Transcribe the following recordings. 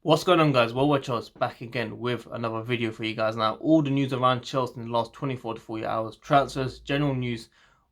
What's going on, guys? Well, we're Chelsea back again with another video for you guys. Now, all the news around Chelsea in the last 24 to 48 hours, transfers, general news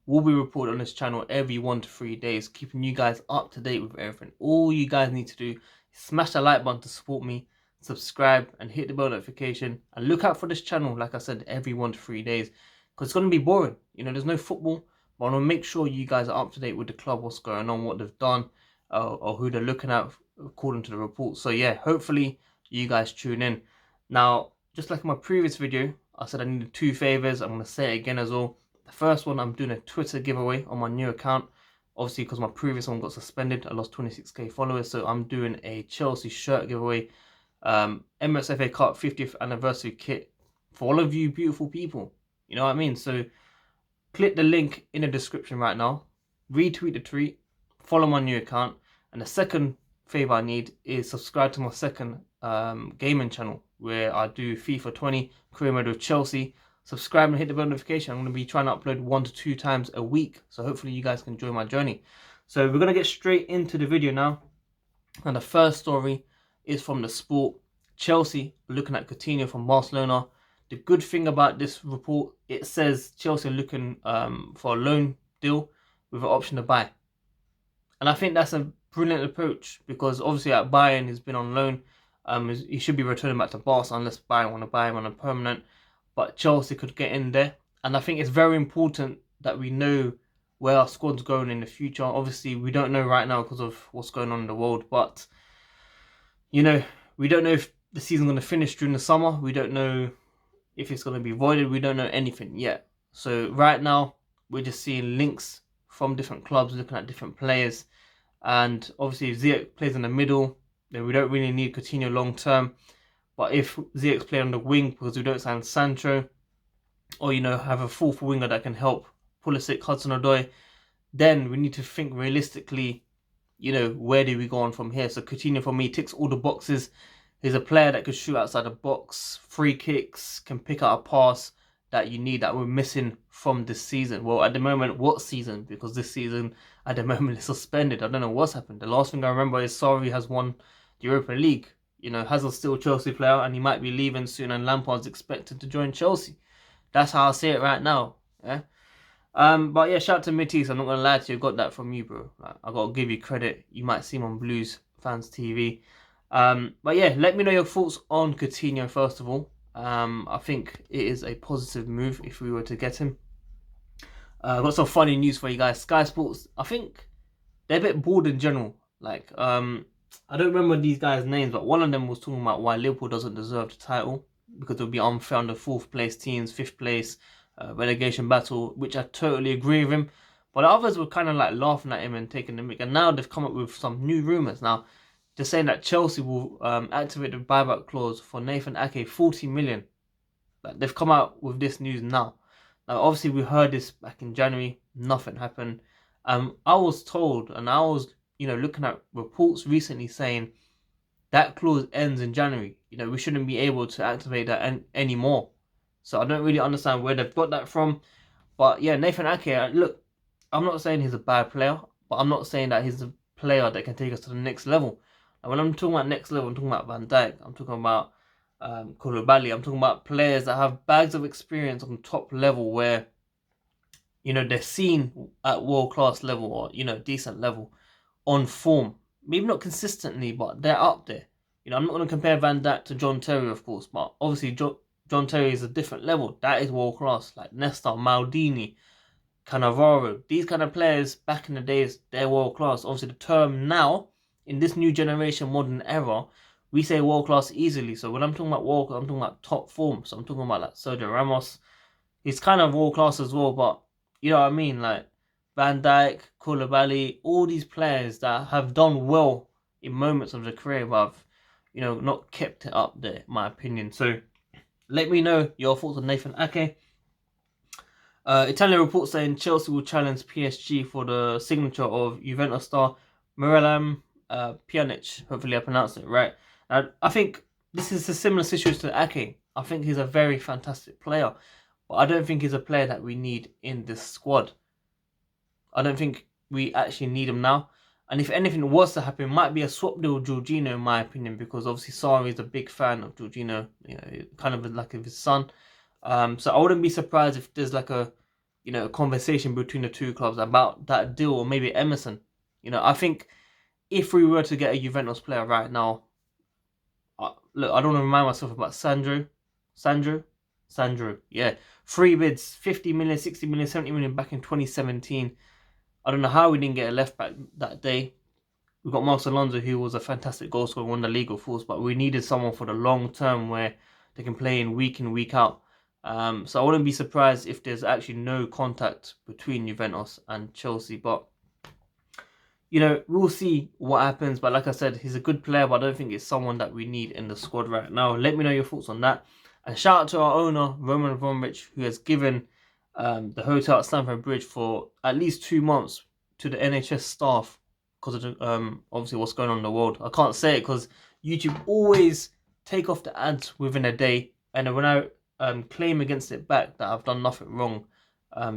will be reported on this channel every 1 to 3 days, keeping you guys up to date with everything. All you guys need to do is smash that like button to support me, subscribe and hit the bell notification, and look out for this channel, like I said, every 1 to 3 days, because it's going to be boring. There's no football, but I want to make sure you guys are up to date with the club, what's going on, what they've done, or who they're looking at according to the report. So yeah, hopefully you guys tune in. Now, just like in my previous video, I said I needed 2 favors. I'm going to say it again as well. The first one, I'm doing a Twitter giveaway on my new account. Obviously, because my previous one got suspended, I lost 26k followers. So I'm doing a Chelsea shirt giveaway. Emerson FA Cup 50th anniversary kit for all of you beautiful people. You know what I mean? So click the link in the description right now. Retweet the tweet. Follow my new account. And the second favor I need is subscribe to my second gaming channel where I do FIFA 20 career mode with Chelsea. Subscribe and hit the bell notification. I'm going to be trying to upload 1 to 2 times a week, so hopefully you guys can join my journey. So we're going to get straight into the video now, and the first story is from the Sport. Chelsea looking at Coutinho from Barcelona. The good thing about this report, it says Chelsea are looking for a loan deal with an option to buy, and I think that's a brilliant approach, because obviously at Bayern he's been on loan. He should be returning back to Barca unless Bayern want to buy him on a permanent. But Chelsea could get in there, and I think it's very important that we know where our squad's going in the future. Obviously, we don't know right now because of what's going on in the world, but we don't know if the season's going to finish during the summer. We don't know if it's going to be voided. We don't know anything yet. So right now, we're just seeing links from different clubs, looking at different players. And obviously, if Ziyech plays in the middle, then we don't really need Coutinho long term. But if Ziyech's playing on the wing because we don't sign Sancho, or have a fourth winger that can help Pulisic, Hudson-Odoi, then we need to think realistically. Where do we go on from here? So Coutinho for me ticks all the boxes. He's a player that could shoot outside the box, free kicks, can pick out a pass that you need, that we're missing from this season. Well, at the moment, what season? Because this season, at the moment, is suspended. I don't know what's happened. The last thing I remember is Sarri has won the Europa League. Hazard's still a Chelsea player, and he might be leaving soon, and Lampard's expected to join Chelsea. That's how I see it right now. Yeah. But yeah, shout out to Matisse. I'm not gonna lie to you, I got that from you, bro. I gotta give you credit. You might see him on Blues Fans TV. But yeah, let me know your thoughts on Coutinho first of all. I think it is a positive move if we were to get him. I've got some funny news for you guys. Sky Sports, I think they're a bit bored in general. I don't remember these guys' names, but one of them was talking about why Liverpool doesn't deserve the title, because it would be unfair on the 4th place teams, 5th place, relegation battle, which I totally agree with him. But the others were kind of like laughing at him and taking the mick. And now they've come up with some new rumours. Now, they're saying that Chelsea will activate the buyback clause for Nathan Ake, 40 million. They've come out with this news now. Now, obviously, we heard this back in January. Nothing happened. I was told, and I was looking at reports recently saying that clause ends in January. We shouldn't be able to activate that anymore. So I don't really understand where they've got that from. But yeah, Nathan Ake, look, I'm not saying he's a bad player, but I'm not saying that he's a player that can take us to the next level. And when I'm talking about next level, I'm talking about Van Dijk, I'm talking about Koulibaly, I'm talking about players that have bags of experience on top level where, they're seen at world-class level or, decent level, on form. Maybe not consistently, but they're up there. I'm not going to compare Van Dijk to John Terry, of course, but obviously John Terry is a different level. That is world class. Like Nesta, Maldini, Cannavaro. These kind of players back in the days, they're world class. Obviously, the term now, in this new generation, modern era, we say world class easily. So when I'm talking about world class, I'm talking about top form. So I'm talking about like Sergio Ramos. He's kind of world class as well, but you know what I mean? Like Van Dijk, Koulibaly, all these players that have done well in moments of their career, but have, not kept it up there, in my opinion. So let me know your thoughts on Nathan Ake. Italian reports saying Chelsea will challenge PSG for the signature of Juventus star Miralem Pjanic. Hopefully I pronounced it right. I think this is a similar situation to Ake. I think he's a very fantastic player, but I don't think he's a player that we need in this squad. I don't think we actually need him now. And if anything was to happen, it might be a swap deal with Jorginho, in my opinion, because obviously Sarri is a big fan of Jorginho, kind of like his son. So I wouldn't be surprised if there's like a conversation between the two clubs about that deal, or maybe Emerson. I think if we were to get a Juventus player right now, look, I don't want to remind myself about Sandro. Yeah, 3 bids, 50 million, 60 million, 70 million back in 2017. I don't know how we didn't get a left back that day. We got Marcos Alonso, who was a fantastic goal scorer, won the league of course, but we needed someone for the long term where they can play in, week out. So I wouldn't be surprised if there's actually no contact between Juventus and Chelsea. But we'll see what happens. But like I said, he's a good player, but I don't think it's someone that we need in the squad right now. Let me know your thoughts on that. And shout out to our owner, Roman Abramovich, who has given the hotel at Stamford Bridge for at least 2 months to the NHS staff because of obviously what's going on in the world. I can't say it because YouTube always take off the ads within a day, and then when I claim against it back that I've done nothing wrong,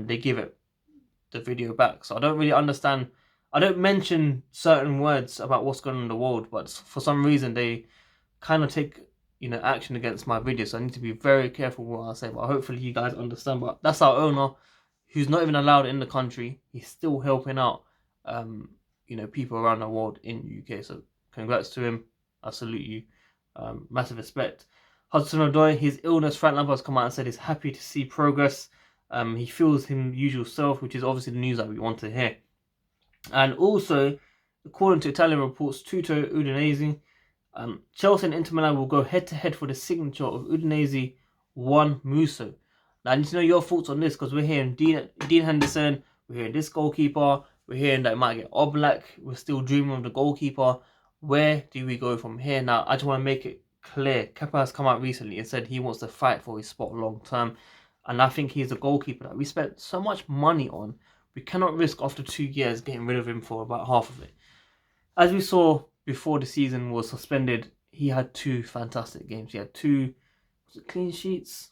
they give it the video back. So I don't really understand. I don't mention certain words about what's going on in the world, but for some reason they kind of take action against my videos. So I need to be very careful what I say. But hopefully you guys understand. But that's our owner, who's not even allowed in the country. He's still helping out people around the world in UK. So congrats to him. I salute you. Massive respect. Hudson-Odoi, his illness, Frank Lampard has come out and said he's happy to see progress. He feels his usual self, which is obviously the news that we want to hear. And also, according to Italian reports, Tuto Udinese, Chelsea and Inter Milan will go head-to-head for the signature of Udinese Juan Musso. Now, I need to know your thoughts on this, because we're hearing Dean Henderson, we're hearing this goalkeeper, we're hearing that it might get Oblak, we're still dreaming of the goalkeeper. Where do we go from here? Now, I just want to make it clear. Kepa has come out recently and said he wants to fight for his spot long term. And I think he's a goalkeeper that we spent so much money on. We cannot risk after 2 years getting rid of him for about half of it. As we saw before the season was suspended, he had 2 fantastic games. He had 2 clean sheets.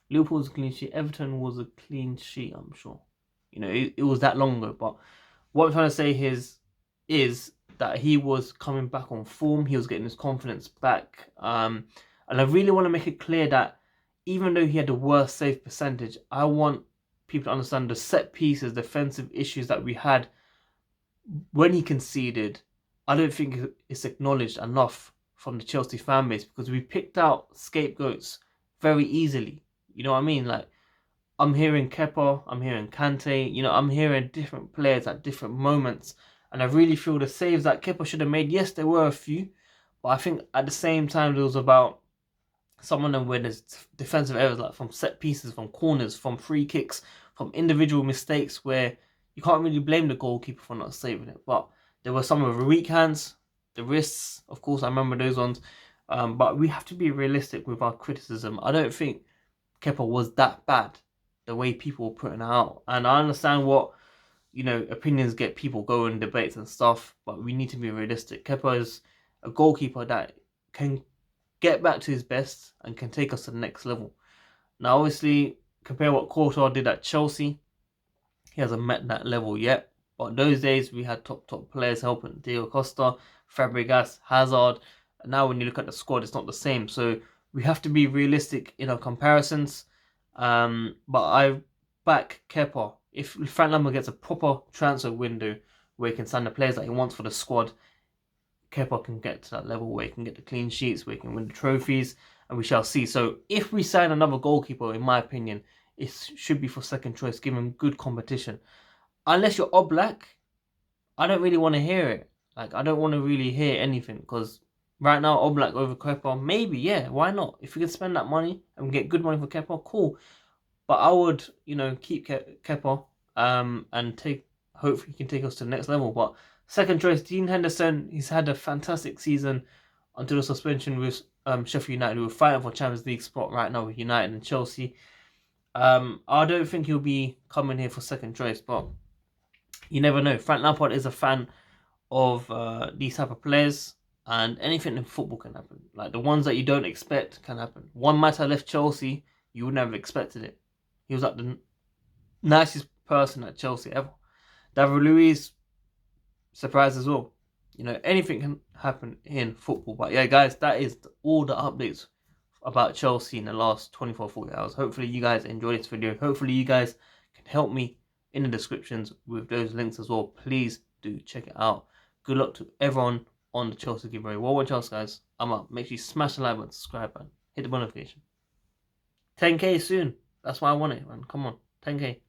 Liverpool was a clean sheet. Everton was a clean sheet, I'm sure. It was that long ago. But what I'm trying to say is that he was coming back on form. He was getting his confidence back. And I really want to make it clear that even though he had the worst save percentage, I want people to understand the set pieces, defensive issues that we had when he conceded. I don't think it's acknowledged enough from the Chelsea fan base, because we picked out scapegoats very easily. You know what I mean? Like, I'm hearing Kepa, I'm hearing Kante, I'm hearing different players at different moments. And I really feel the saves that Kepa should have made, yes, there were a few, but I think at the same time it was about some of them where there's defensive errors, like from set pieces, from corners, from free kicks, from individual mistakes where you can't really blame the goalkeeper for not saving it. But there were some of the weak hands, the wrists, of course, I remember those ones. But we have to be realistic with our criticism. I don't think Kepa was that bad, the way people were putting it out. And I understand what opinions get people going, debates and stuff, but we need to be realistic. Kepa is a goalkeeper that can get back to his best and can take us to the next level. Now, obviously, compare what Courtois did at Chelsea. He hasn't met that level yet, but those days we had top players helping. Diego Costa, Fabregas, Hazard. And now when you look at the squad, it's not the same. So we have to be realistic in our comparisons. But I back Kepa. If Frank Lampard gets a proper transfer window where he can sign the players that he wants for the squad, Kepa can get to that level where he can get the clean sheets, where he can win the trophies, and we shall see. So if we sign another goalkeeper, in my opinion, it should be for second choice, given good competition. Unless you're Oblak, I don't really want to hear it. Like, I don't want to really hear anything, because right now, Oblak over Kepa, maybe, yeah, why not? If we can spend that money and get good money for Kepa, cool. But I would, keep Kepa and hopefully he can take us to the next level. But second choice, Dean Henderson, he's had a fantastic season until the suspension with Sheffield United, who are fighting for Champions League spot right now with United and Chelsea. I don't think he'll be coming here for second choice, but you never know. Frank Lampard is a fan of these type of players, and anything in football can happen. Like, the ones that you don't expect can happen. Juan Mata left Chelsea, you would never have expected it. He was like the nicest person at Chelsea ever. David Luiz, surprise as well. You know, anything can happen in football. But yeah, guys, that is all the updates about Chelsea in the last 24-40 hours. Hopefully you guys enjoyed this video. Hopefully you guys can help me in the descriptions with those links as well. Please do check it out. Good luck to everyone on the Chelsea giveaway. Well, Chelsea, guys, I'm up. Make sure you smash the like button, subscribe button, hit the notification. 10k soon. That's why I want it, man. Come on, 10k.